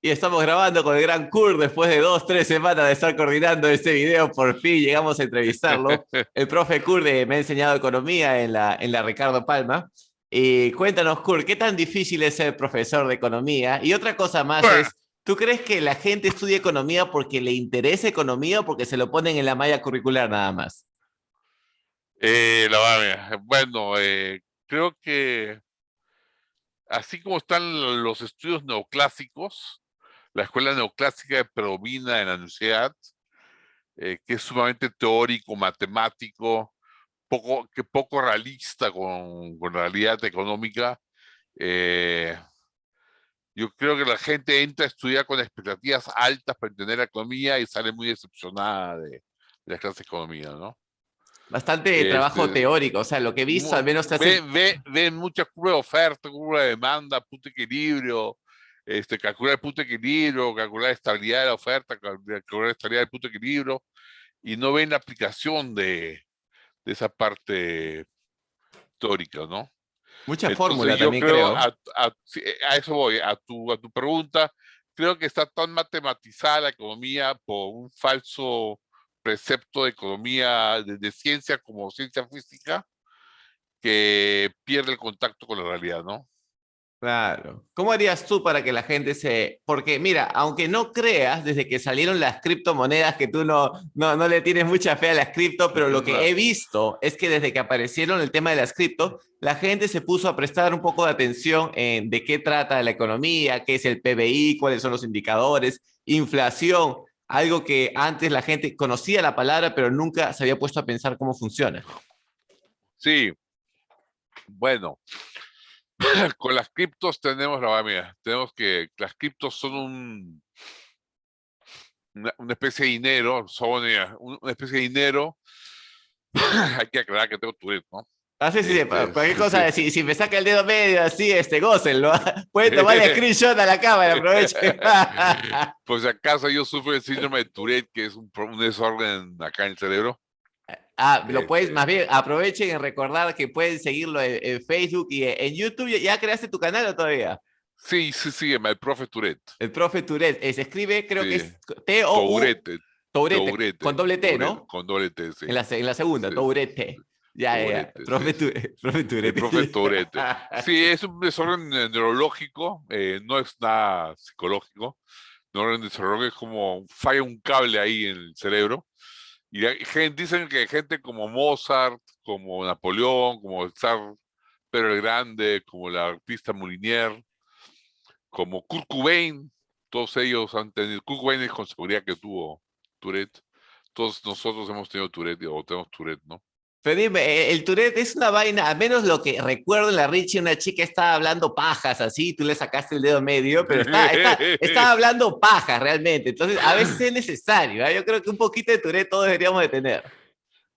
Y estamos grabando con el gran Kurt después de 2, 3 semanas de estar coordinando este video. Por fin llegamos a entrevistarlo. El profe Kurt me ha enseñado economía en la Ricardo Palma. Y cuéntanos, Kurt, ¿qué tan difícil es ser profesor de economía? Y otra cosa más es, ¿tú crees que la gente estudia economía porque le interesa economía o porque se lo ponen en la malla curricular nada más? Bueno, creo que así como están los estudios neoclásicos, la escuela neoclásica que predomina en la universidad, que es sumamente teórico, matemático, poco realista con la realidad económica. eh, yo creo que la gente entra a estudiar con expectativas altas para entender la economía y sale muy decepcionada de la clase de economía, ¿no? Bastante trabajo Este, teórico, o sea, lo que he visto al menos te hace... ve mucha curva de oferta, curva de demanda, punto de equilibrio, calcular el punto de equilibrio, calcular la estabilidad de la oferta, calcular la estabilidad del punto de equilibrio, y no ven la aplicación de esa parte teórica, ¿no? Mucha Entonces fórmula yo también creo, creo. sí, a eso voy, a tu pregunta, creo que está tan matematizada la economía por un falso precepto de economía, de ciencia como ciencia física, que pierde el contacto con la realidad, ¿no? Claro. ¿Cómo harías tú para que la gente se... Porque mira, aunque no creas, desde que salieron las criptomonedas, que tú no le tienes mucha fe a las cripto, pero lo que he visto es que desde que aparecieron el tema de las cripto, la gente se puso a prestar un poco de atención en de qué trata la economía, qué es el PBI, cuáles son los indicadores, inflación, algo que antes la gente conocía la palabra, pero nunca se había puesto a pensar cómo funciona. Sí, bueno, con las criptos tenemos que las criptos son una especie de dinero, una especie de dinero. Hay que aclarar que tengo Tourette, ¿no? Ah, sí, sí, sí, cualquier Sí, sí. cosa, si me saca el dedo medio así, gócenlo. Pueden tomarle screenshot a la cámara, aprovechen. Por si acaso yo sufro el síndrome de Tourette, que es un desorden acá en el cerebro. Lo puedes, Este, más bien, aprovechen en recordar que pueden seguirlo en Facebook y en YouTube. ¿Ya creaste tu canal o todavía? sí, sí, sí, el profe Tourette. El profe Tourette. Se escribe, creo que Sí, es T-O-U, Tourette, Tourette, con Tourette, doble T, Tourette, ¿no? con doble T, sí. En la segunda, Sí, sí, Tourette. Ya. Tourette, sí, Profe, sí. Profe El profe Tourette. Tourette. Sí, es un desorden neurológico, no es nada psicológico. Neuron desarrollo es como falla un cable ahí en el cerebro. Y dicen que gente como Mozart, como Napoleón, como el zar Pedro el Grande, como la artista Molinier, como Kurt Cobain, todos ellos han tenido, Kurt Cobain es con seguridad que tuvo Tourette. Todos nosotros hemos tenido Tourette o tenemos Tourette, ¿no? Pero dime, el Tourette es una vaina, al menos lo que recuerdo en la Richie, una chica estaba hablando pajas así, tú le sacaste el dedo medio, pero estaba hablando pajas realmente. Entonces, a veces es necesario, ¿eh? Yo creo que un poquito de Tourette todos deberíamos de tener.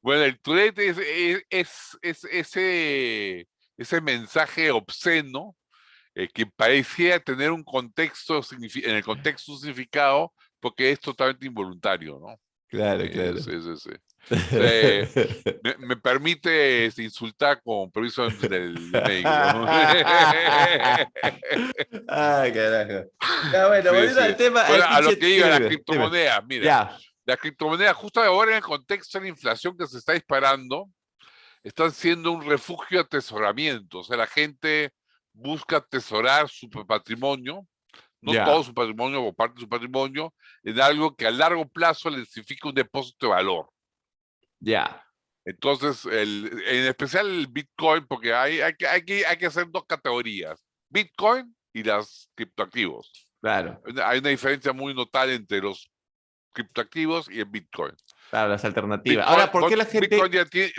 Bueno, el Tourette es ese mensaje obsceno que pareciera tener un contexto, en el contexto un significado, porque es totalmente involuntario, ¿no? Claro, claro. Sí, sí, sí. Eh, me permite insultar con permiso del médico. Ay, carajo. Ya, bueno, Sí, volviendo sí. al tema, Bueno, al a lo pinche, que diga dime, la dime. criptomoneda, mira, Ya, la criptomoneda justo ahora en el contexto de la inflación que se está disparando, están siendo un refugio de atesoramiento. O sea, la gente busca atesorar su patrimonio, no todo ya, su patrimonio o parte de su patrimonio, en algo que a largo plazo le significa un depósito de valor. ya, Entonces, en especial el Bitcoin, porque hay que hacer dos categorías, Bitcoin y las criptoactivos. claro, Hay una diferencia muy notable entre los criptoactivos y el Bitcoin. claro, las alternativas. Ahora, ¿por qué la gente,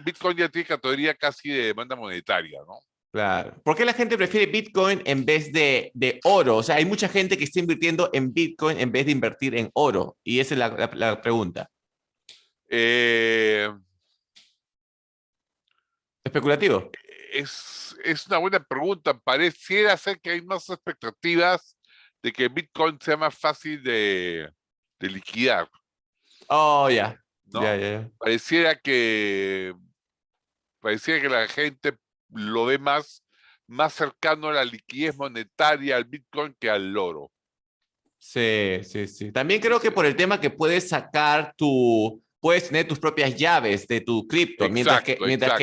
Bitcoin ya tiene categoría casi de demanda monetaria, ¿no? claro, por qué la gente prefiere Bitcoin en vez de oro? O sea, hay mucha gente que está invirtiendo en Bitcoin en vez de invertir en oro. Y esa es la pregunta. Eh, ¿Especulativo? es una buena pregunta. Pareciera ser que hay más expectativas de que Bitcoin sea más fácil de liquidar, Oh, ya, ya, ¿no? ya, ya. Pareciera que, pareciera que la gente lo ve más más cercano a la liquidez monetaria, al Bitcoin, que al oro. Sí, sí, sí. También creo que por el tema que puedes tener tus propias llaves de tu cripto, Exacto, exacto. En mientras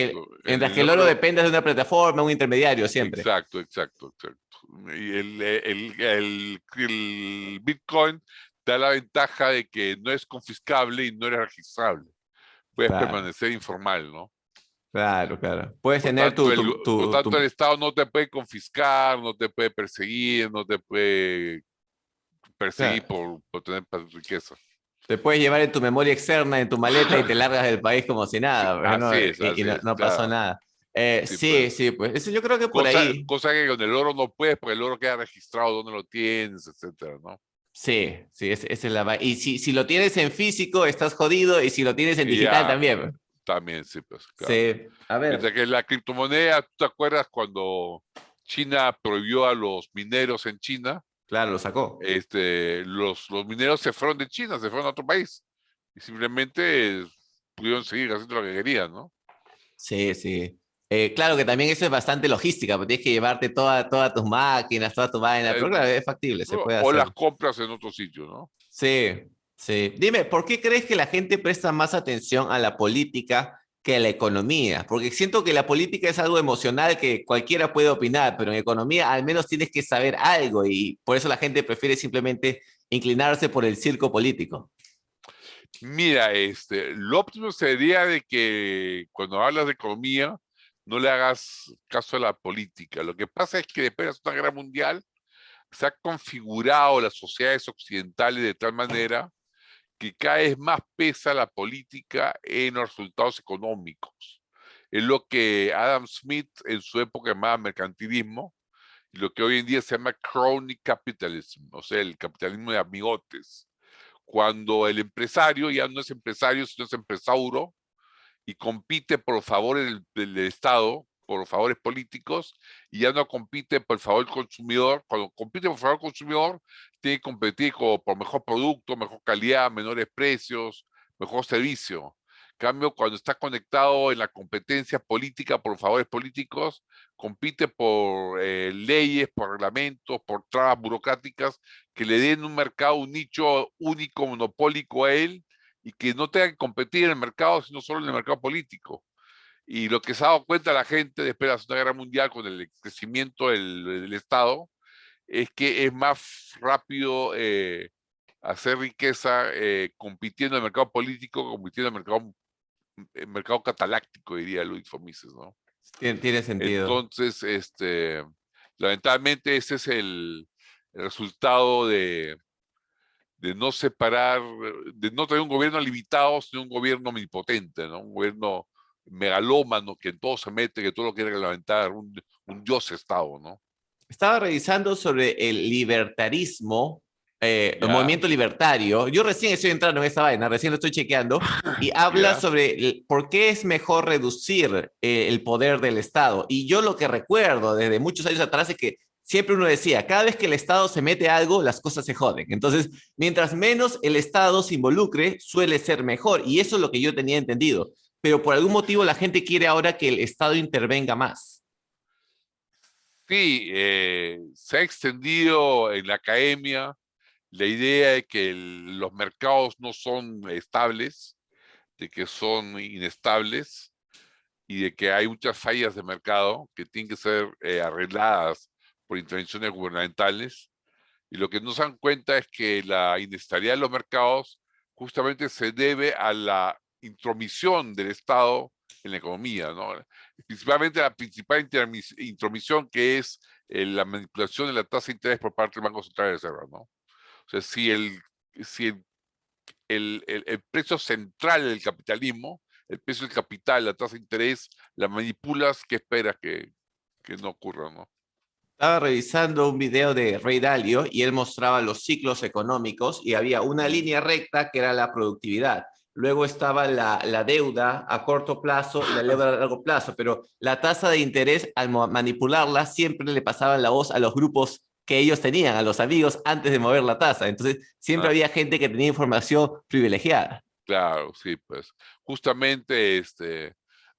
que el el oro oro, depende de una plataforma, un intermediario siempre. exacto, exacto, exacto. Y el Bitcoin da la ventaja de que no es confiscable y no es registrable. Puedes Claro, permanecer informal, ¿no? claro, claro. Puedes tener Por tanto, el Estado no te puede confiscar, no te puede perseguir, no te puede perseguir claro. por tener riqueza. Te puedes llevar en tu memoria externa, en tu maleta y te largas del país como si Sí, nada, pues, ¿no? Y así no, es, no pasó claro. nada. Sí, Sí, pues. sí, pues eso yo creo que por ahí. Cosa que con el oro no puedes, porque el oro queda registrado dónde lo tienes, etcétera, ¿no? Sí, sí, esa es y si lo tienes en físico, estás jodido, y si lo tienes en Y digital ya, también, pues. también, sí, pues, claro. Sí, a Mientras ver, que la criptomoneda, ¿tú te acuerdas cuando China prohibió a los mineros en China? claro, lo sacó. Los mineros se fueron de China, se fueron a otro país. Y simplemente pudieron seguir haciendo lo que querían, ¿no? Sí, sí. Claro que también eso es bastante logística, porque tienes que llevarte todas tus máquinas, toda tu vaina, Eh, pero claro, es factible, se puede o las hacer. compras en otro sitio, ¿no? Sí, sí. Dime, ¿por qué crees que la gente presta más atención a la política que a la economía? Porque siento que la política es algo emocional que cualquiera puede opinar, pero en economía al menos tienes que saber algo y por eso la gente prefiere simplemente inclinarse por el circo político. Mira, lo óptimo sería de que cuando hablas de economía no le hagas caso a la política. Lo que pasa es que después de la Segunda Guerra Mundial se ha configurado las sociedades occidentales de tal manera que cada vez más pesa la política en los resultados económicos. Es lo que Adam Smith en su época llamaba mercantilismo y lo que hoy en día se llama crony capitalism, o sea, el capitalismo de amigotes. Cuando el empresario ya no es empresario, sino es empresauro y compite por los favores del Estado, por los favores políticos, y ya no compite por el favor del consumidor. Cuando compite por el favor del consumidor, tiene que competir por mejor producto, mejor calidad, menores precios, mejor servicio. En cambio, cuando está conectado en la competencia política por los favores políticos, compite por leyes, por reglamentos, por trabas burocráticas que le den un mercado, un nicho único, monopólico a él y que no tenga que competir en el mercado, sino solo en el mercado político. Y lo que se ha dado cuenta la gente después de la Segunda Guerra Mundial con el crecimiento del Estado es que es más rápido hacer riqueza compitiendo en el mercado político, compitiendo en el mercado cataláctico, diría Luis Fomises, ¿no? Tiene sentido. Entonces, lamentablemente ese es el resultado de no separar, de no tener un gobierno limitado, sino un gobierno omnipotente, ¿no? Un gobierno megalómano que en todo se mete, que todo lo quiere reglamentar, un dios Estado, ¿no? Estaba revisando sobre el libertarismo, el Ya, movimiento libertario. Yo recién estoy entrando en esta vaina, recién lo estoy chequeando, y habla ya. sobre por qué es mejor reducir el poder del Estado. Y yo lo que recuerdo desde muchos años atrás es que siempre uno decía, cada vez que el Estado se mete a algo, las cosas se joden. Entonces, mientras menos el Estado se involucre, suele ser mejor. Y eso es lo que yo tenía entendido. Pero por algún motivo la gente quiere ahora que el Estado intervenga más. Sí, se ha extendido en la academia la idea de que los mercados no son estables, de que son inestables y de que hay muchas fallas de mercado que tienen que ser arregladas por intervenciones gubernamentales. Y lo que no se dan cuenta es que la inestabilidad de los mercados justamente se debe a la intromisión del Estado en la economía, ¿no? Principalmente la principal intromisión que es la manipulación de la tasa de interés por parte del Banco Central de Reserva, ¿no? O sea, si el precio central del capitalismo, el precio del capital, la tasa de interés, la manipulas, ¿qué esperas que no ocurra, no? Estaba revisando un video de Ray Dalio y él mostraba los ciclos económicos y había una Mm. línea recta que era la productividad. Luego estaba la deuda a corto plazo y la deuda a largo plazo, pero la tasa de interés al manipularla siempre le pasaban la voz a los grupos que ellos tenían, a los amigos, antes de mover la tasa. Entonces, siempre Ah, había gente que tenía información privilegiada. claro, sí, pues justamente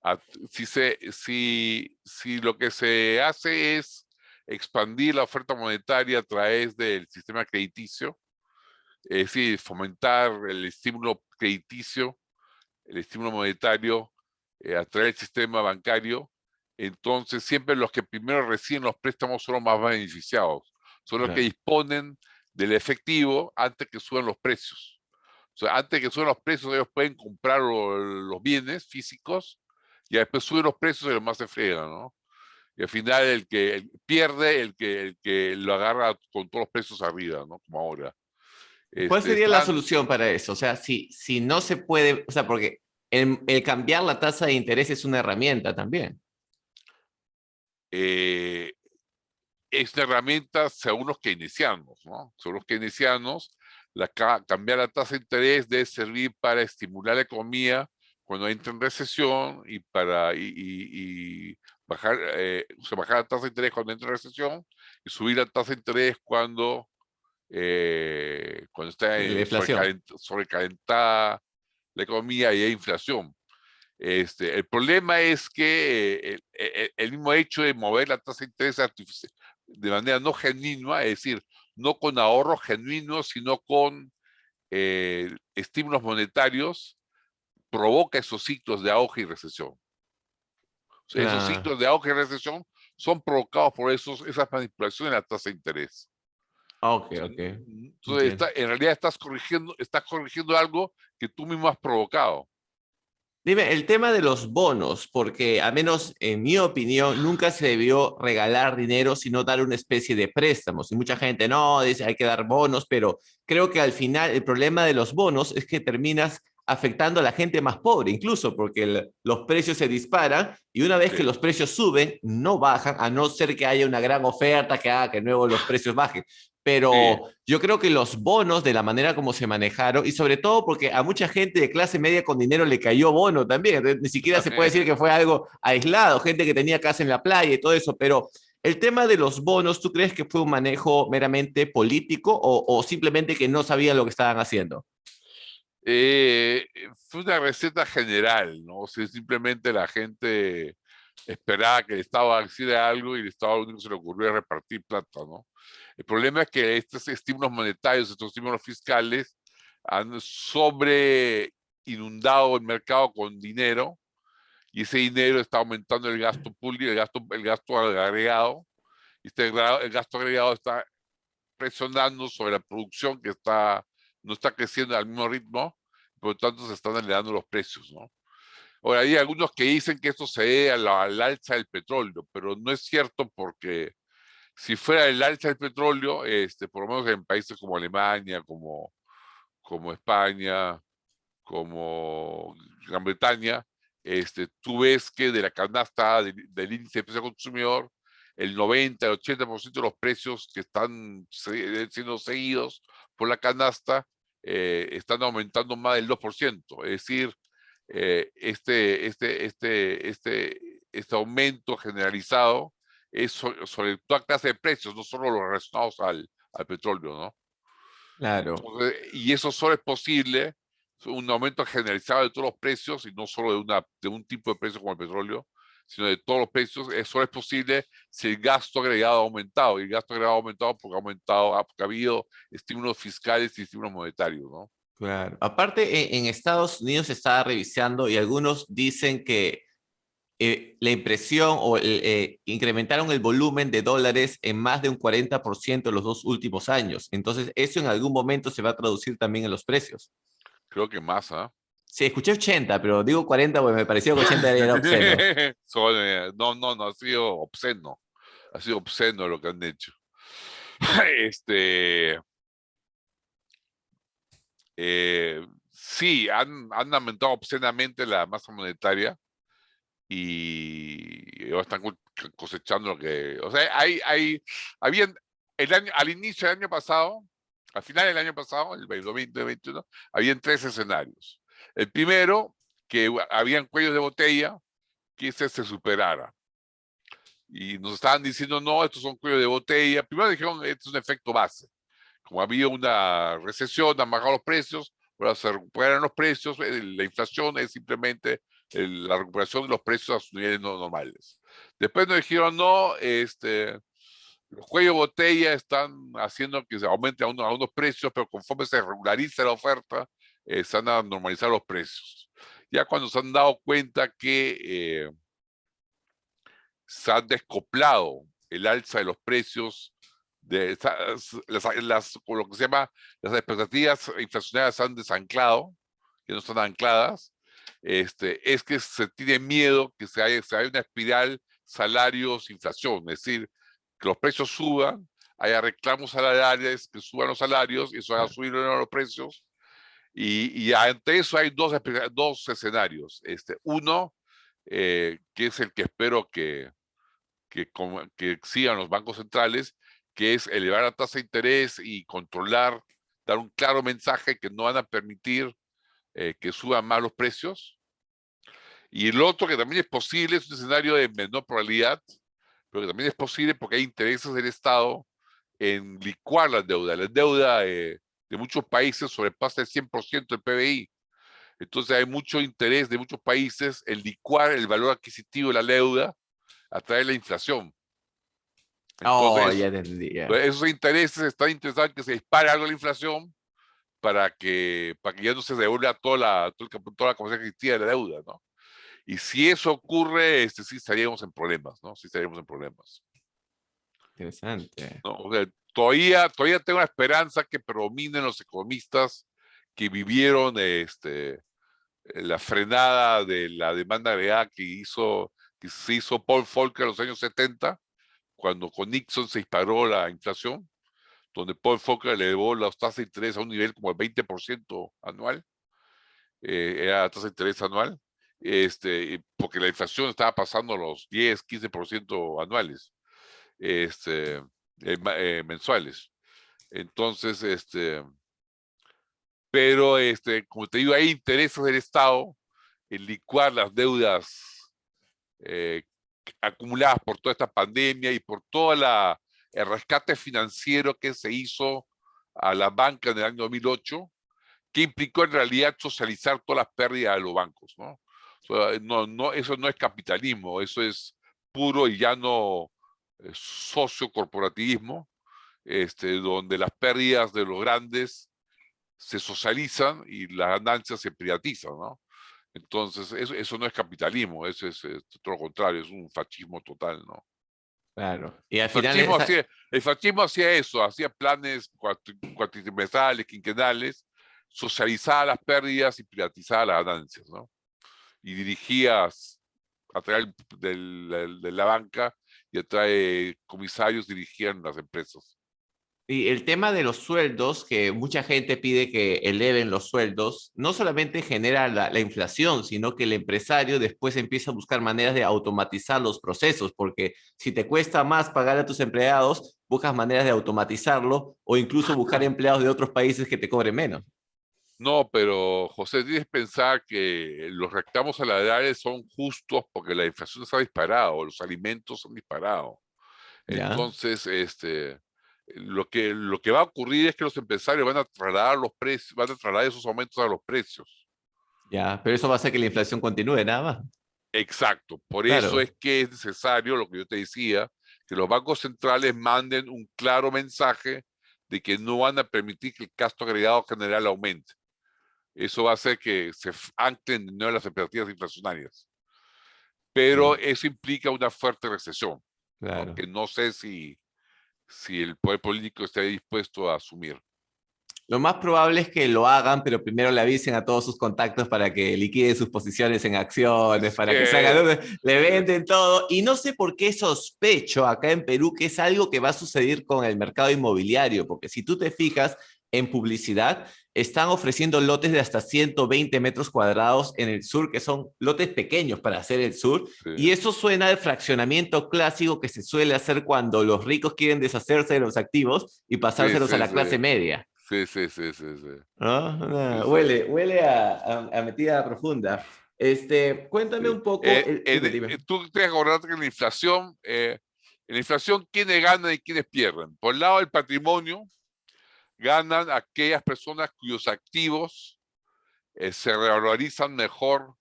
A- si lo que se hace es expandir la oferta monetaria a través del sistema crediticio, es decir, fomentar el estímulo crediticio, el estímulo monetario a través del sistema bancario, entonces siempre los que primero reciben los préstamos son los más beneficiados, son los que Claro. disponen del efectivo antes que suban los precios. O sea, antes que suban los precios, ellos pueden comprar los bienes físicos y después suben los precios y los más se fregan, ¿no? Y al final pierde el que lo agarra con todos los precios arriba, ¿no? Como ahora. ¿Cuál sería la Están, solución para eso? O sea, si no se puede, o sea, porque el cambiar la tasa de interés es una herramienta también. eh, es una herramienta según los keynesianos, ¿no? Según los keynesianos, cambiar la tasa de interés debe servir para estimular la economía cuando entra en recesión y bajar, o sea, bajar la tasa de interés cuando entra en recesión y subir la tasa de interés cuando está La inflación. sobrecalentada la economía y hay inflación. El problema es que el mismo hecho de mover la tasa de interés artificial de manera no genuina, es decir, no con ahorros genuinos, sino con estímulos monetarios, provoca esos ciclos de auge y recesión. O sea, esos Claro. ciclos de auge y recesión son provocados por esas manipulaciones de la tasa de interés. Ok, O sea, ok. entonces, Entiendo. en realidad estás corrigiendo algo que tú mismo has provocado. Dime, el tema de los bonos, porque al menos en mi opinión, nunca se debió regalar dinero, sino dar una especie de préstamos. Y mucha gente no, dice hay que dar bonos, pero creo que al final el problema de los bonos es que terminas afectando a la gente más pobre, incluso porque los precios se disparan y una vez que Sí, los precios suben, no bajan, a no ser que haya una gran oferta que haga que luego los precios bajen. sí, Pero yo creo que los bonos, de la manera como se manejaron, y sobre todo porque a mucha gente de clase media con dinero le cayó bono también, entonces, ni siquiera se puede decir que fue algo aislado, gente que tenía casa en la playa y todo eso, pero el tema de los bonos, ¿tú crees que fue un manejo meramente político o simplemente que no sabían lo que estaban haciendo? Eh, fue una receta general, ¿no? O sea, simplemente la gente esperaba que el Estado hiciera algo y el Estado lo único que se le ocurrió es repartir plata, ¿no? El problema es que estos estímulos monetarios, estos estímulos fiscales han sobre inundado el mercado con dinero y ese dinero está aumentando el gasto público, el gasto agregado, y el gasto agregado está presionando sobre la producción no está creciendo al mismo ritmo, por lo tanto se están elevando los precios, ¿no? Ahora, hay algunos que dicen que esto se debe al alza del petróleo, pero no es cierto porque si fuera el alza del petróleo, por lo menos en países como Alemania, como España, como Gran Bretaña, tú ves que de la canasta del índice de precio al consumidor, el 90, el 80% de los precios que están siendo seguidos por la canasta están aumentando más del 2%. Es decir, este aumento generalizado es sobre toda clase de precios, no solo los relacionados al petróleo, ¿no? Claro. Entonces, y eso solo es posible, un aumento generalizado de todos los precios y no solo de un tipo de precio como el petróleo, sino de todos los precios. Eso es posible si el gasto agregado ha aumentado. Y el gasto agregado ha aumentado porque ha habido estímulos fiscales y estímulos monetarios, ¿no? Claro. Aparte, en Estados Unidos se estaba revisando y algunos dicen que la impresión o incrementaron el volumen de dólares en más de un 40% en los 2 últimos años. Entonces, eso en algún momento se va a traducir también en los precios. Creo que más, ¿ah? Sí, escuché 80, pero digo 40 porque me pareció que 80 era obsceno. No, no, no, ha sido obsceno. Ha sido obsceno lo que han hecho. Este, sí, han aumentado obscenamente la masa monetaria y ahora están cosechando lo que. O sea, habían, al inicio del año pasado, al final del año pasado, el 2021, habían tres escenarios. El primero, que habían cuellos de botella que se superara. Y nos estaban diciendo, no, estos son cuellos de botella. Primero dijeron, esto es un efecto base. Como había una recesión, han bajado los precios, ahora se recuperan los precios, la inflación es simplemente la recuperación de los precios a sus niveles normales. Después nos dijeron, no, los cuellos de botella están haciendo que se aumente a unos precios, pero conforme se regulariza la oferta, se van a normalizar los precios. Ya cuando se han dado cuenta que se han descoplado el alza de los precios de con lo que se llama las expectativas inflacionarias se han desanclado, que no están ancladas, es que se tiene miedo que se haya una espiral salarios-inflación, es decir, que los precios suban, haya reclamos salariales, que suban los salarios y eso haga subir los precios. Y ante eso hay dos escenarios. Uno, que es el que espero que sigan los bancos centrales, que es elevar la tasa de interés y controlar, dar un claro mensaje que no van a permitir que suban más los precios. Y el otro que también es posible, es un escenario de menor probabilidad, pero que también es posible porque hay intereses del Estado en licuar la deuda. La deuda de muchos países sobrepasa el 100% del PBI. Entonces hay mucho interés de muchos países en licuar el valor adquisitivo de la deuda a través de la inflación. Oh, Entonces, ya entendía. esos intereses están interesados en que se dispare algo la inflación para que ya no se devuelva toda la capacidad que existía de la deuda, ¿no? Y si eso ocurre, sí estaríamos en problemas, ¿no? Sí estaríamos en problemas. Interesante. ¿No? O sea, todavía tengo la esperanza que predominen los economistas que vivieron la frenada de la demanda agregada que se hizo Paul Volcker en los años 70, cuando con Nixon se disparó la inflación, donde Paul Volcker elevó las tasas de interés a un nivel como el 20% anual, era la tasa de interés anual, porque la inflación estaba pasando a los 10, 15% anuales, mensuales. Entonces, pero como te digo, hay intereses del Estado en licuar las deudas eh, acumuladas por toda esta pandemia y por todo el rescate financiero que se hizo a la banca en el año 2008, que implicó en realidad socializar todas las pérdidas de los bancos, ¿no? O sea, eso no es capitalismo, eso es puro y llano sociocorporativismo, donde las pérdidas de los grandes se socializan y las ganancias se privatizan, ¿no? Entonces, eso no es capitalismo, eso es todo lo contrario, es un fascismo total, ¿no? Claro. Y al El final, fascismo hacía, el fascismo hacía eso, hacía planes cuatrimestrales, quinquenales, socializaba las pérdidas y privatizaba las ganancias, ¿no? Y dirigía a través de la banca y a través de comisarios dirigían las empresas. y el tema de los sueldos, que mucha gente pide que eleven los sueldos, no solamente genera la inflación, sino que el empresario después empieza a buscar maneras de automatizar los procesos, porque si te cuesta más pagar a tus empleados, buscas maneras de automatizarlo o incluso buscar empleados de otros países que te cobren menos. No, pero José, tienes que pensar que los reclamos salariales son justos porque la inflación se ha disparado, los alimentos se han disparado. ¿Ya? Entonces, lo que va a ocurrir es que los empresarios van a trasladar los precios, van a trasladar esos aumentos a los precios. Ya, pero eso va a hacer que la inflación continúe, nada más. Exacto. Por eso Claro. es que es necesario, lo que yo te decía, que los bancos centrales manden un claro mensaje de que no van a permitir que el gasto agregado general aumente. Eso va a hacer que se anclen de nuevo las expectativas inflacionarias. Pero Sí, eso implica una fuerte recesión, ¿no? claro. Que no sé si el poder político está dispuesto a asumir. Lo más probable es que lo hagan, pero primero le avisen a todos sus contactos para que liquiden sus posiciones en acciones, Es para que se hagan, que, le eh, venden todo. Y no sé por qué sospecho acá en Perú que es algo que va a suceder con el mercado inmobiliario, porque si tú te fijas en publicidad, están ofreciendo lotes de hasta 120 metros cuadrados en el sur, que son lotes pequeños para hacer el sur. sí, Y eso suena al fraccionamiento clásico que se suele hacer cuando los ricos quieren deshacerse de los activos y sí, pasárselos a sí, la clase sí, media. sí, sí, sí, sí, sí, ¿No? sí, sí. Huele a metida profunda. Cuéntame Sí. un poco, dime, dime. Tú tienes que acordarte que en la inflación, ¿quiénes ganan y quiénes pierden? Por el lado del patrimonio, ganan aquellas personas cuyos activos se revalorizan mejor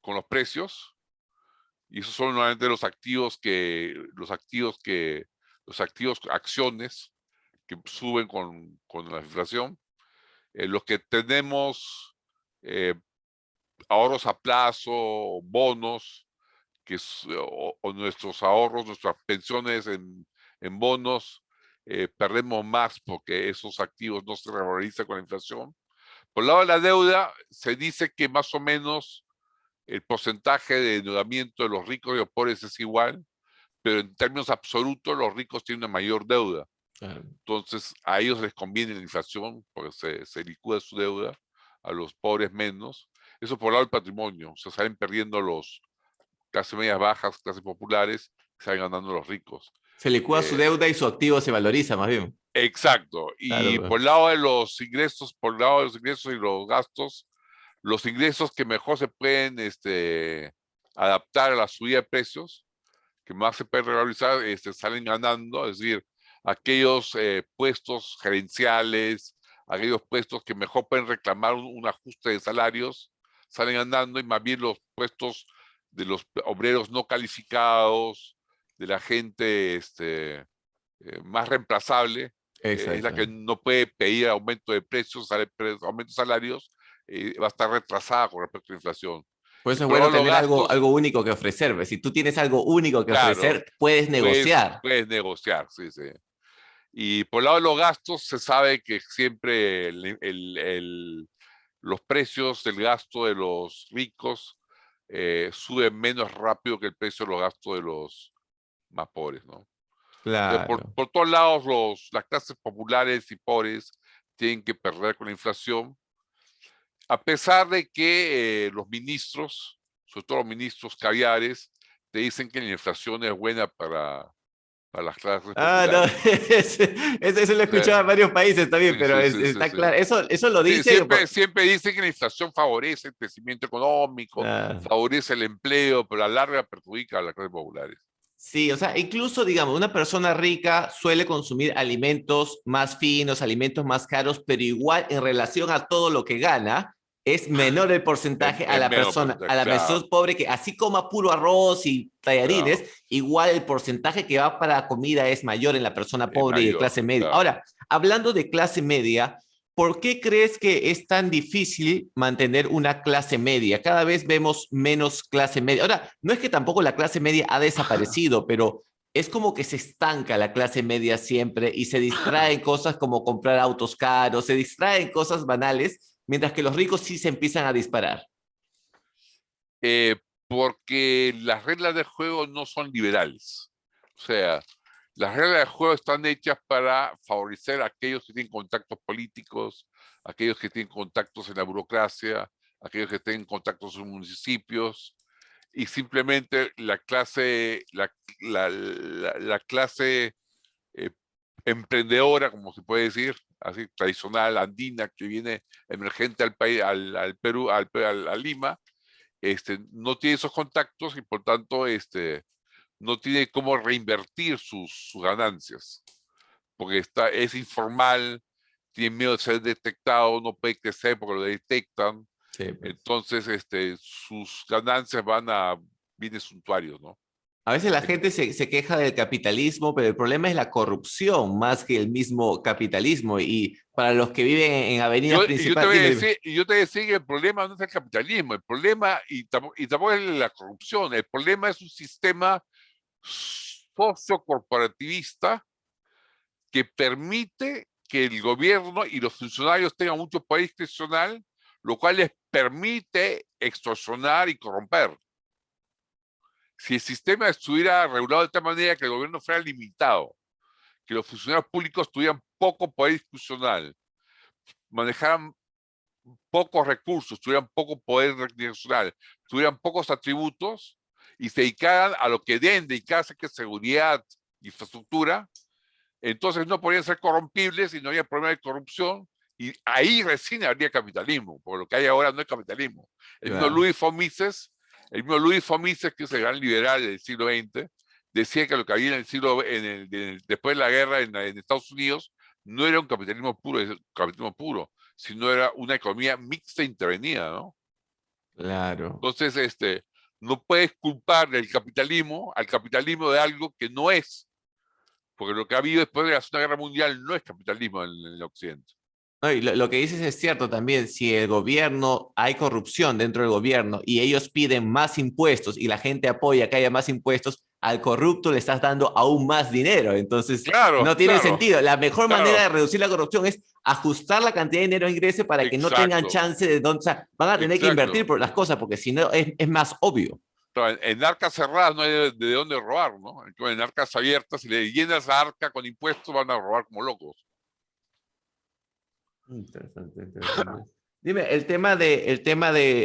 con los precios, y esos son normalmente acciones que suben con la inflación. Los que tenemos ahorros a plazo, bonos, o nuestros ahorros, nuestras pensiones en bonos, perdemos más porque esos activos no se revalorizan con la inflación. Por el lado de la deuda, se dice que más o menos el porcentaje de endeudamiento de los ricos y los pobres es igual, pero en términos absolutos los ricos tienen una mayor deuda. Claro. Entonces a ellos les conviene la inflación porque se licúa su deuda, a los pobres menos. Eso por el lado del patrimonio, se salen perdiendo los clases medias bajas, clases populares, salen ganando los ricos. Se licúa su deuda y su activo se valoriza más bien. Exacto. Claro, Y pues. por el lado de los ingresos, por el lado de los ingresos y los ingresos que mejor se pueden adaptar a la subida de precios, que más se pueden revalorizar, salen ganando, es decir, aquellos puestos gerenciales, aquellos puestos que mejor pueden reclamar un ajuste de salarios, salen ganando, y más bien los puestos de los obreros no calificados, de la gente más reemplazable, es la Exacto. que no puede pedir aumento de precios, aumento de salarios, va a estar retrasada con respecto a la inflación. Por Y eso es por bueno lado de los tener gastos, algo único que ofrecer, pues. Si tú tienes algo único que claro, ofrecer, puedes negociar. puedes negociar, sí, sí. Y por el lado de los gastos, se sabe que siempre los precios del gasto de los ricos suben menos rápido que el precio de los gastos de los más pobres, ¿no? Entonces, Claro. por todos lados, las clases populares y pobres tienen que perder con la inflación, a pesar de que los ministros, sobre todo los ministros caviares, te dicen que la inflación es buena para las clases Ah, no, populares, ¿no? eso lo he escuchado en varios países también, Sí, pero sí, sí, sí, está sí. claro. Eso lo Sí, dice. siempre dicen que la inflación favorece el crecimiento económico, Ah, favorece el empleo, pero a la larga perjudica a las clases populares. sí, o sea, incluso, digamos, una persona rica suele consumir alimentos más finos, alimentos más caros, pero igual en relación a todo lo que gana, es menor el porcentaje En menos a porcentaje, la claro, persona pobre que así coma puro arroz y tallarines, claro, igual el porcentaje que va para comida es mayor en la persona es pobre y de mayor, clase media. claro. Ahora, hablando de clase media, ¿por qué crees que es tan difícil mantener una clase media? Cada vez vemos menos clase media. Ahora, no es que tampoco la clase media ha desaparecido, pero es como que se estanca la clase media siempre y se distrae en cosas como comprar autos caros, se distrae en cosas banales, mientras que los ricos sí se empiezan a disparar. Eh, Porque las reglas del juego no son liberales. O sea, las reglas del juego están hechas para favorecer a aquellos que tienen contactos políticos, aquellos que tienen contactos en la burocracia, aquellos que tienen contactos en municipios, y simplemente la clase eh, emprendedora, como se puede decir, así tradicional, andina, que viene emergente al país, al Perú, a Lima, no tiene esos contactos y por tanto no tiene cómo reinvertir sus ganancias, porque es informal, tiene miedo de ser detectado, no puede crecer porque lo detectan, Sí, pues. entonces sus ganancias van a bienes suntuarios, ¿no? A veces la En- gente se queja del capitalismo, pero el problema es la corrupción más que el mismo capitalismo. Y para los que viven en avenidas yo te principales, voy a dime, dime. decir, yo te voy a decir que el problema no es el capitalismo, el problema, y tampoco es la corrupción, el problema es un sistema sociocorporativista que permite que el gobierno y los funcionarios tengan mucho poder discrecional, lo cual les permite extorsionar y corromper. Si el sistema estuviera regulado de tal manera que el gobierno fuera limitado, que los funcionarios públicos tuvieran poco poder discrecional, manejaran pocos recursos, tuvieran poco poder discrecional, tuvieran pocos atributos y se dedicaran a lo que deben dedicarse, que es seguridad, infraestructura, entonces no podrían ser corrompibles y no había problema de corrupción, y ahí recién habría capitalismo, porque lo que hay ahora no es capitalismo. El mismo Claro. Louis von Mises, que es el gran liberal del siglo XX, decía que lo que había en el siglo, después de la guerra en Estados Unidos, no era un capitalismo puro, sino era una economía mixta intervenida, ¿no? Claro. Entonces, no puedes culpar al capitalismo de algo que no es, porque lo que ha habido después de la Segunda Guerra Mundial no es capitalismo en el Occidente. No, y lo que dices es cierto también, si el gobierno, hay corrupción dentro del gobierno y ellos piden más impuestos y la gente apoya que haya más impuestos, al corrupto le estás dando aún más dinero. Entonces, Claro, no tiene claro, sentido. La mejor manera claro, de reducir la corrupción es ajustar la cantidad de dinero que ingrese para que no tengan exacto, chance de dónde, o sea, van a tener que invertir exacto. por las cosas porque si no es más obvio. Claro, en arcas cerradas no hay de dónde robar, ¿no? En arcas abiertas, si le llenas la arca con impuestos, van a robar como locos. Interesante, interesante. Dime,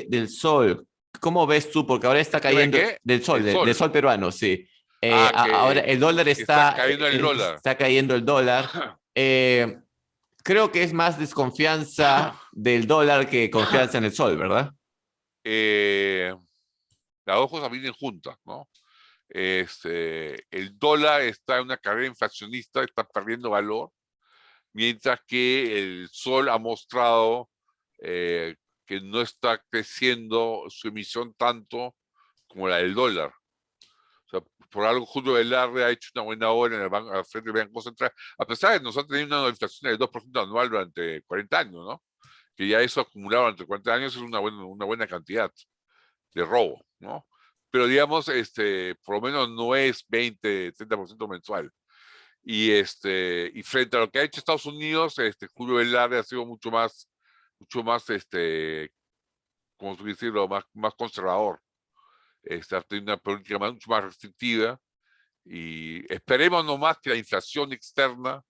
del sol, ¿cómo ves tú? Porque ahora está ¿El tema de cayendo qué? del sol, El del sol. sol peruano, sí. Ah, Ahora el dólar que está cayendo el dólar. está cayendo el dólar. Eh, Creo que es más desconfianza del dólar que confianza en el sol, ¿verdad? Eh, las dos cosas vienen juntas, ¿no? El dólar está en una carrera inflacionista, está perdiendo valor, mientras que el sol ha mostrado eh, que no está creciendo su emisión tanto como la del dólar. O sea, por algo Julio Velarde ha hecho una buena obra en el banco, al frente del Banco Central, a pesar de que nos ha tenido una inflación del 2% anual durante 40 años, ¿no? Que ya eso acumulado durante 40 años es una buena cantidad de robo, ¿no? Pero digamos, por lo menos no es 20, 30% mensual. Y frente a lo que ha hecho Estados Unidos, Julio Velarde ha sido mucho más, como decirlo, más conservador. Ha tenido una política mucho más restrictiva y esperemos nomás que la inflación externa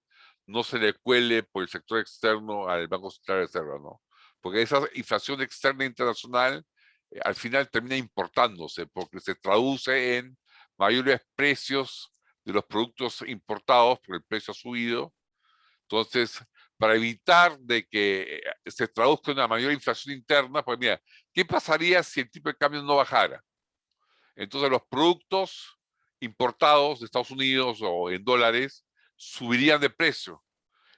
no se le cuele por el sector externo al Banco Central de Reserva, ¿no? Porque esa inflación externa internacional al final termina importándose porque se traduce en mayores precios de los productos importados porque el precio ha subido. Entonces, para evitar de que se traduzca en una mayor inflación interna, pues mira, ¿qué pasaría si el tipo de cambio no bajara? Entonces los productos importados de Estados Unidos o en dólares subirían de precio.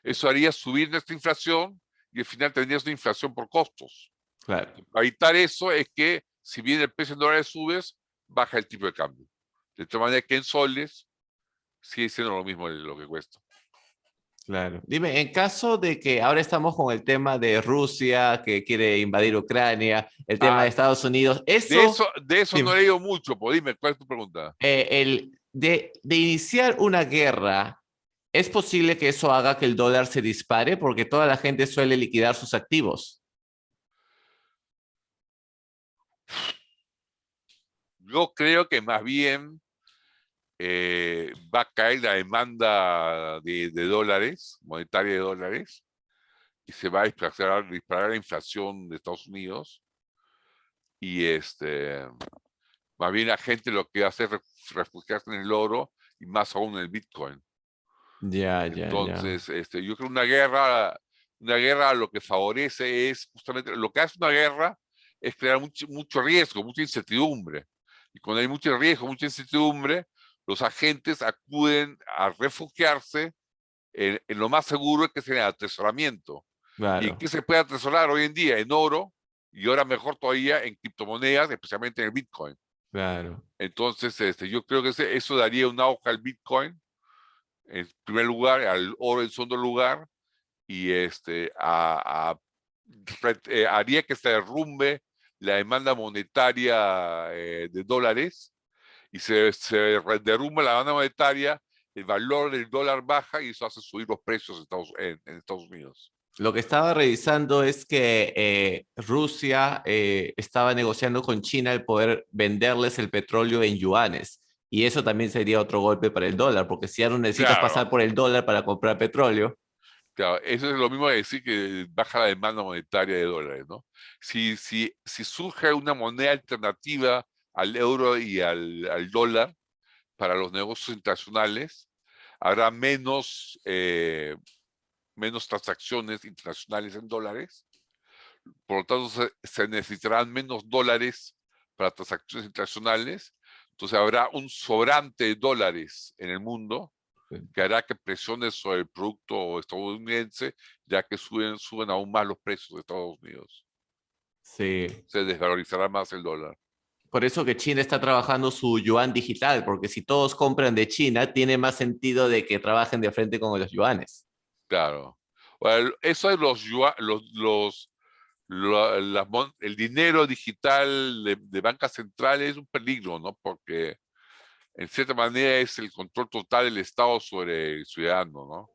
Eso haría subir nuestra inflación y al final tendrías una inflación por costos. Claro. Para evitar eso es que si bien el precio en dólares subes, baja el tipo de cambio. De tal manera que en soles sigue siendo lo mismo lo que cuesta. Claro. Dime, en caso de que ahora estamos con el tema de Rusia que quiere invadir Ucrania, el tema de Ah, Estados Unidos, de eso no he dime, leído mucho, pues dime, ¿cuál es tu pregunta? de iniciar una guerra, ¿es posible que eso haga que el dólar se dispare? Porque toda la gente suele liquidar sus activos. Yo creo que más bien va a caer la demanda de dólares, monetaria de dólares, y se va a disparar la inflación de Estados Unidos. Y más bien la gente lo que hace es refugiarse en el oro y más aún en el Bitcoin. Ya, ya, ya. Entonces, yo creo que una guerra lo que favorece es justamente, lo que hace una guerra es crear mucho riesgo, mucha incertidumbre. Y cuando hay mucho riesgo, mucha incertidumbre, los agentes acuden a refugiarse en lo más seguro que es en el atesoramiento. ¿Y en Claro, qué se puede atesorar hoy en día? En oro y ahora mejor todavía en criptomonedas, especialmente en el Bitcoin. claro. Entonces, yo creo que eso daría un auge al Bitcoin en primer lugar, al oro en segundo lugar, y haría que se derrumbe la demanda monetaria de dólares y derrumba la demanda monetaria, el valor del dólar baja y eso hace subir los precios en Estados Unidos. Lo que estaba revisando es que Rusia estaba negociando con China el poder venderles el petróleo en yuanes. Y eso también sería otro golpe para el dólar, porque si ya no necesitas pasar Claro, por el dólar para comprar petróleo. claro, eso es lo mismo de decir que baja la demanda monetaria de dólares, ¿no? Si surge una moneda alternativa al euro y al dólar para los negocios internacionales, habrá menos transacciones internacionales en dólares, por lo tanto se necesitarán menos dólares para transacciones internacionales, entonces habrá un sobrante de dólares en el mundo que hará que presione sobre el producto estadounidense, ya que suben aún más los precios de Estados Unidos. Sí. se desvalorizará más el dólar. Por eso que China está trabajando su yuan digital, porque si todos compran de China, tiene más sentido de que trabajen de frente con los yuanes. Claro. Bueno, eso es el dinero digital de banca central es un peligro, ¿no? Porque en cierta manera es el control total del Estado sobre el ciudadano, ¿no?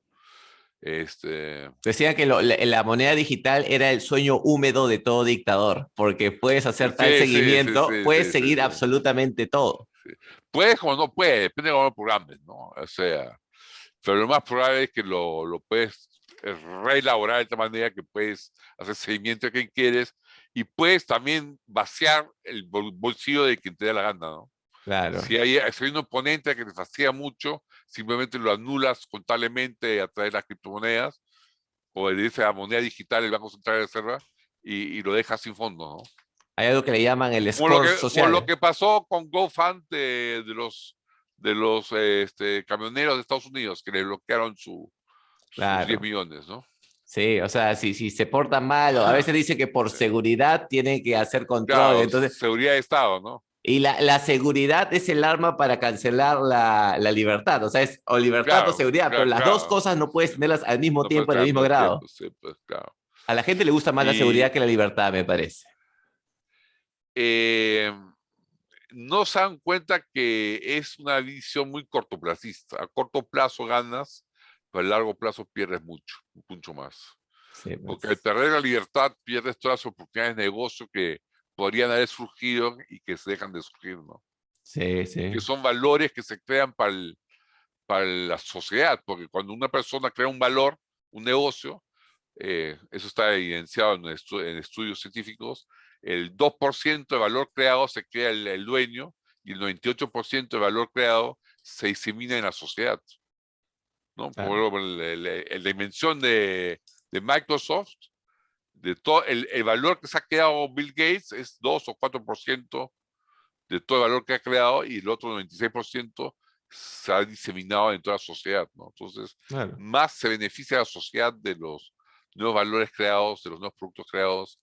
Este, Decían que la moneda digital era el sueño húmedo de todo dictador, porque puedes hacer tal sí, sí, sí, seguimiento, sí, puedes sí, sí, seguir sí. absolutamente todo. Puedes o no puedes, depende de cómo lo programes, ¿no? O sea, pero lo más probable es que lo puedes reelaborar de tal manera que puedes hacer seguimiento de quien quieres y puedes también vaciar el bolsillo de quien te dé la gana, ¿no? Claro. Si hay un oponente que te fastidia mucho, simplemente lo anulas contablemente a través de las criptomonedas o le dices a la moneda digital, el Banco Central de Reserva, y lo dejas sin fondo, ¿no? Hay algo que le llaman el Como lo score que, como lo social. que pasó con GoFund de los camioneros de Estados Unidos, que le bloquearon sus 10 Claro. millones, ¿no? Sí, o sea, si se portan mal, o a veces dice que por seguridad tienen que hacer control, Claro, entonces, seguridad de Estado, ¿no? y la seguridad es el arma para cancelar la libertad, o sea, es o libertad o Claro, seguridad, pero claro, las dos claro. cosas no Sí, puedes tenerlas al mismo no puede tiempo, en el estar al mismo mismo grado. tiempo, sí, pues claro. A la gente le gusta más la seguridad Y que la libertad, me parece. eh, no se dan cuenta que es una visión muy cortoplacista. A corto plazo ganas, pero a largo plazo pierdes mucho, mucho más. Sí, Porque al pues. perder la libertad pierdes todas las oportunidades de negocio que podrían haber surgido y que se dejan de surgir, ¿no? Sí, Y que sí. son valores que se crean para la sociedad, porque cuando una persona crea un valor, un negocio, eso está evidenciado en estudios científicos, el 2% de valor creado se crea el dueño y el 98% de valor creado se disemina en la sociedad, ¿no? Por Claro, ejemplo, la dimensión de Microsoft, de todo el valor que se ha creado Bill Gates es 2 o 4% de todo el valor que ha creado y el otro 96% se ha diseminado en toda la sociedad, ¿no? Entonces, claro. más se beneficia a la sociedad de los nuevos valores creados, de los nuevos productos creados,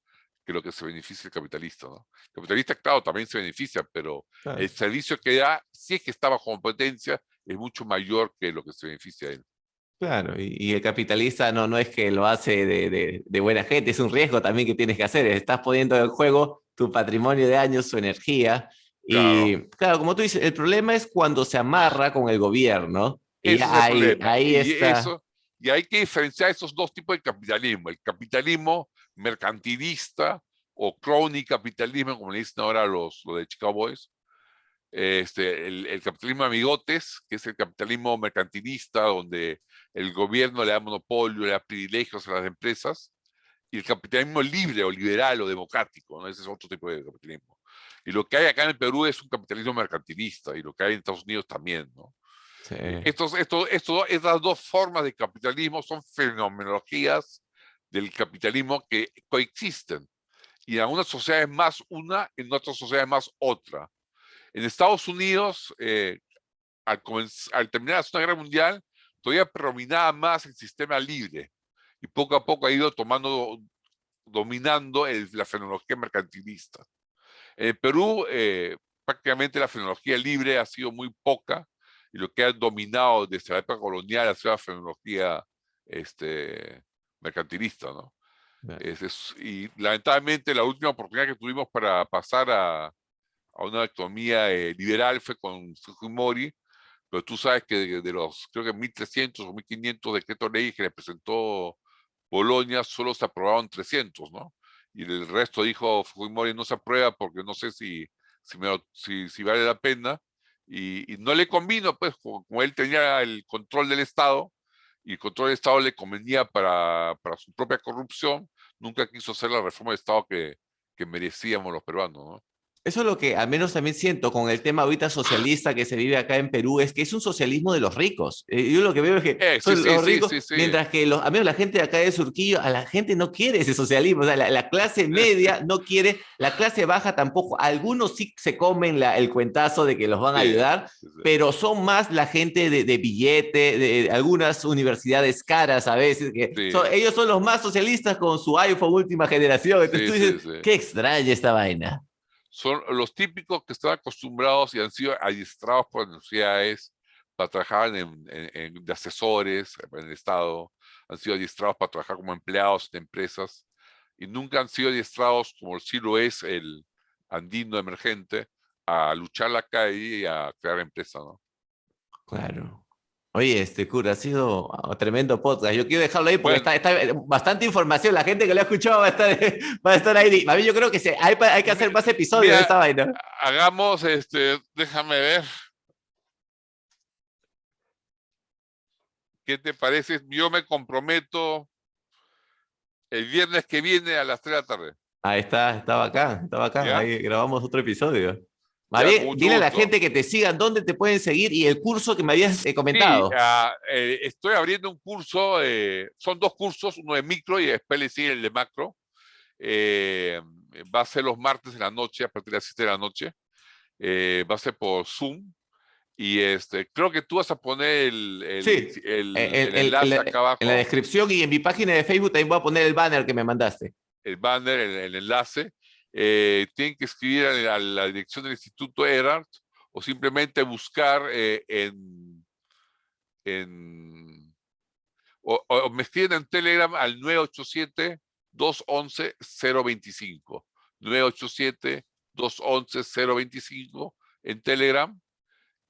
que lo que se beneficia el capitalista, ¿no? El capitalista, claro, también se beneficia, pero el Claro. servicio que da, si es que está bajo competencia, es mucho mayor que lo que se beneficia a él. Claro, y el capitalista no es que lo hace de buena gente, es un riesgo también que tienes que hacer. Estás poniendo en juego tu patrimonio de años, su energía. Claro, Y claro, como tú dices, el problema es cuando se amarra con el gobierno y ese es el problema. ahí está. Y hay que diferenciar esos dos tipos de capitalismo. El capitalismo mercantilista o crony capitalismo, como le dicen ahora los de Chicago Boys. El capitalismo amigotes, que es el capitalismo mercantilista, donde el gobierno le da monopolio, le da privilegios a las empresas. Y el capitalismo libre o liberal o democrático, ¿no? Ese es otro tipo de capitalismo. Y lo que hay acá en el Perú es un capitalismo mercantilista y lo que hay en Estados Unidos también, ¿no? Sí, Estas dos formas de capitalismo son fenomenologías del capitalismo que coexisten. Y en algunas sociedades más una, en otras sociedades más otra. En Estados Unidos, al terminar la Segunda Guerra Mundial, todavía predominaba más el sistema libre. Y poco a poco ha ido dominando la fenomenología mercantilista. En el Perú, prácticamente la fenomenología libre ha sido muy poca y lo que ha dominado desde la época colonial ha sido la fenomenología mercantilista, ¿no? Y lamentablemente la última oportunidad que tuvimos para pasar a una economía liberal fue con Fujimori, pero tú sabes que de los, creo que 1.300 o 1.500 decretos leyes que le presentó Bolonia, solo se aprobaron 300, ¿no? Y el resto dijo Fujimori no se aprueba porque no sé si vale la pena. Y no le convino, pues, como él tenía el control del Estado, y el control del Estado le convenía para su propia corrupción, nunca quiso hacer la reforma del Estado que merecíamos los peruanos, ¿no? Eso es lo que al menos también siento con el tema ahorita socialista que se vive acá en Perú, es que es un socialismo de los ricos. Yo lo que veo es que Sí, son sí, los sí, ricos, sí, sí. mientras que al menos la gente de acá de Surquillo, a la gente no quiere ese socialismo. O sea, la clase media no quiere, la clase baja tampoco. Algunos sí se comen el cuentazo de que los van a Sí, ayudar, sí, sí. pero son más la gente de billete, de algunas universidades caras a veces, que Sí, ellos son los más socialistas con su iPhone última generación. Entonces sí, tú sí, dices, sí. qué extraña esta vaina. Son los típicos que están acostumbrados y han sido adiestrados por las universidades para trabajar de asesores en el Estado, han sido adiestrados para trabajar como empleados de empresas y nunca han sido adiestrados, como sí lo es el andino emergente, a luchar la calle y a crear empresas, ¿no? Claro. Oye, Cura, ha sido tremendo podcast. Yo quiero dejarlo ahí porque Bueno, está bastante información. La gente que lo ha escuchado va a estar ahí. A mí yo creo que hay que hacer más episodios de mira, esta vaina. hagamos, déjame ver, ¿qué te parece? Yo me comprometo el viernes que viene a las 3 de la tarde, Ahí está, estaba acá, estaba acá. ¿ya? Ahí grabamos otro episodio. Más Ya, con bien, mucho dile a la gusto. gente que te sigan, dónde te pueden seguir y el curso que me habías Sí, comentado. estoy abriendo un curso, son dos cursos, uno de micro y después le sigue el de macro. Eh, Va a ser los martes en la noche, a partir de las 7 de la noche. Va a ser por Zoom. Y creo que tú vas a poner Sí, el enlace acá en la abajo, descripción y en mi página de Facebook también voy a poner el banner que me mandaste. el banner, el enlace. Tienen que escribir a la dirección del Instituto Erhard o simplemente buscar en o me escriben en Telegram al 987-211-025. 987-211-025 en Telegram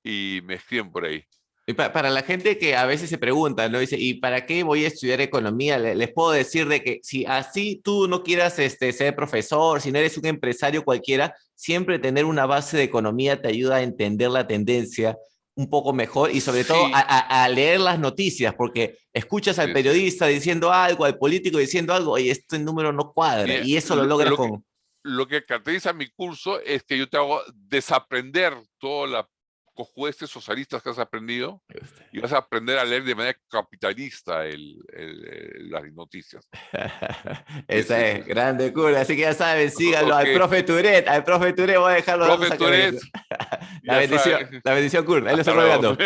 y me escriben por ahí. Y para la gente que a veces se pregunta, ¿no? Dice, ¿y para qué voy a estudiar economía? Les puedo decir de que si así tú no quieras ser profesor, si no eres un empresario cualquiera, siempre tener una base de economía te ayuda a entender la tendencia un poco mejor y sobre todo Sí, a leer las noticias, porque escuchas al sí, sí. periodista diciendo algo, al político diciendo algo, y este número no cuadra, Mira, y eso lo logras con... lo que caracteriza mi curso es que yo te hago desaprender toda la cojudeces socialistas que has aprendido y vas a aprender a leer de manera capitalista las noticias. Sí, Esa sí, sí, es, sí. grande cura. Así que ya saben, síganlo Ok, al profe Turet, voy a dejar los datos profe acá. Toret, ya sabes. La bendición, Kurt, ahí lo estoy Hasta luego. colgando.